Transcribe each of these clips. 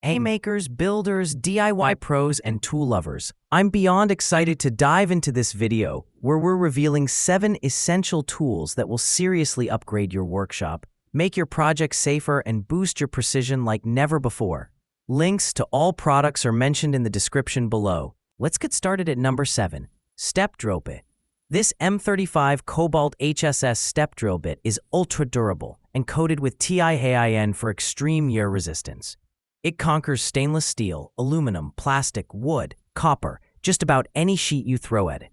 haymakers, builders, DIY pros, and tool lovers. I'm beyond excited to dive into this video where we're revealing 7 essential tools that will seriously upgrade your workshop, make your project safer, and boost your precision like never before. Links to all products are mentioned in the description below. Let's get started at number 7, Step Drill Bit. This M35 Cobalt HSS step drill bit is ultra durable and coated with TiHAIN for extreme wear resistance. It conquers stainless steel, aluminum, plastic, wood, copper, just about any sheet you throw at it.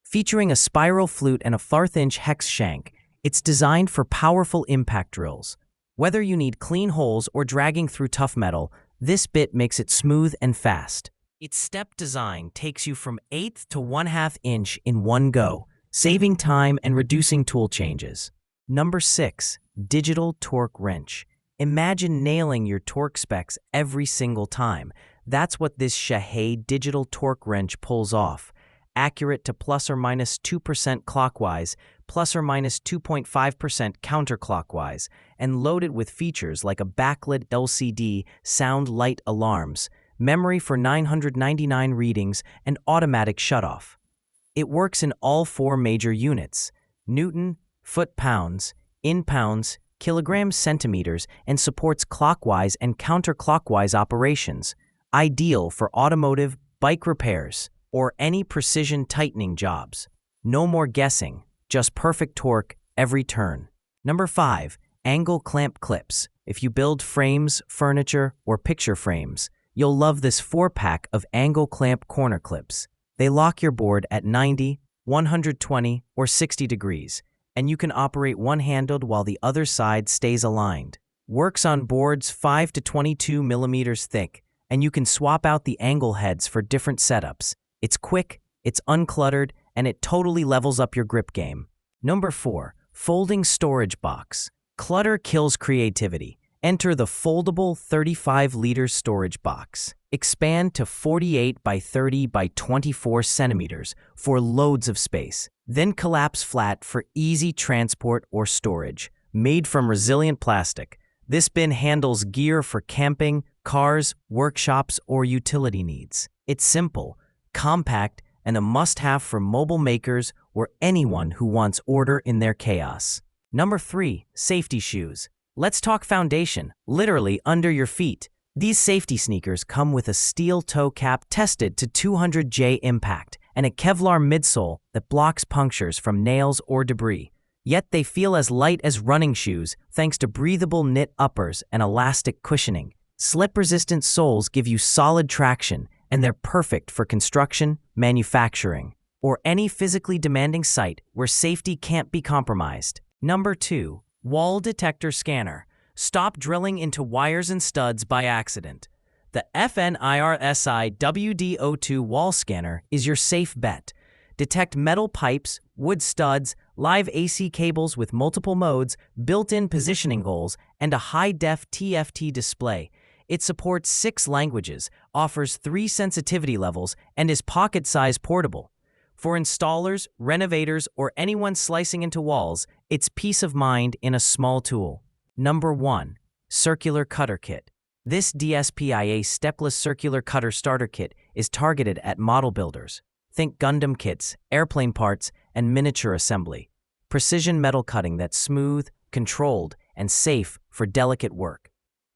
Featuring a spiral flute and a 1/4-inch hex shank, it's designed for powerful impact drills. Whether you need clean holes or dragging through tough metal, this bit makes it smooth and fast. Its step design takes you from 1/8 to 1/2 inch in one go, saving time and reducing tool changes. Number 6, Digital Torque Wrench. Imagine nailing your torque specs every single time. That's what this Shahei Digital Torque Wrench pulls off. Accurate to ±2% clockwise, ±2.5% counterclockwise, and loaded with features like a backlit LCD, sound light alarms, memory for 999 readings, and automatic shutoff. It works in all 4 major units: Newton, foot-pounds, in pounds, kilograms, centimeters, and supports clockwise and counterclockwise operations, ideal for automotive, bike repairs, or any precision tightening jobs. No more guessing, just perfect torque every turn. Number 5, Angle Clamp Clips. If you build frames, furniture, or picture frames, you'll love this 4-pack of angle clamp corner clips. They lock your board at 90, 120, or 60 degrees, and you can operate one-handed while the other side stays aligned. Works on boards 5 to 22 millimeters thick, and you can swap out the angle heads for different setups. It's quick, it's uncluttered, and it totally levels up your grip game. Number 4, Folding Storage Box. Clutter kills creativity. Enter the foldable 35-liter storage box. Expand to 48 by 30 by 24 centimeters for loads of space. Then collapse flat for easy transport or storage. Made from resilient plastic, this bin handles gear for camping, cars, workshops, or utility needs. It's simple, compact, and a must-have for mobile makers or anyone who wants order in their chaos. Number 3, Safety Shoes. Let's talk foundation, literally under your feet. These safety sneakers come with a steel toe cap tested to 200J impact and a Kevlar midsole that blocks punctures from nails or debris. Yet they feel as light as running shoes thanks to breathable knit uppers and elastic cushioning. Slip-resistant soles give you solid traction, and they're perfect for construction, manufacturing, or any physically demanding site where safety can't be compromised. Number 2, Wall Detector Scanner. Stop drilling into wires and studs by accident. The FNIRSI WD02 Wall Scanner is your safe bet. Detect metal pipes, wood studs, live AC cables with multiple modes, built-in positioning holes, and a high-def TFT display. It supports 6 languages, offers 3 sensitivity levels, and is pocket-size portable. For installers, renovators, or anyone slicing into walls, it's peace of mind in a small tool. Number 1, Circular Cutter Kit. This DSPIA stepless circular cutter starter kit is targeted at model builders. Think Gundam kits, airplane parts, and miniature assembly. Precision metal cutting that's smooth, controlled, and safe for delicate work.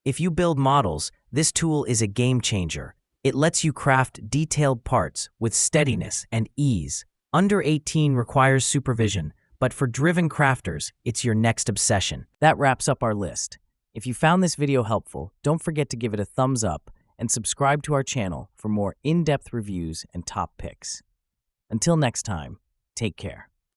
If you build models, this tool is a game changer. It lets you craft detailed parts with steadiness and ease. Under 18 requires supervision, but for driven crafters, it's your next obsession. That wraps up our list. If you found this video helpful, don't forget to give it a thumbs up and subscribe to our channel for more in-depth reviews and top picks. Until next time, take care.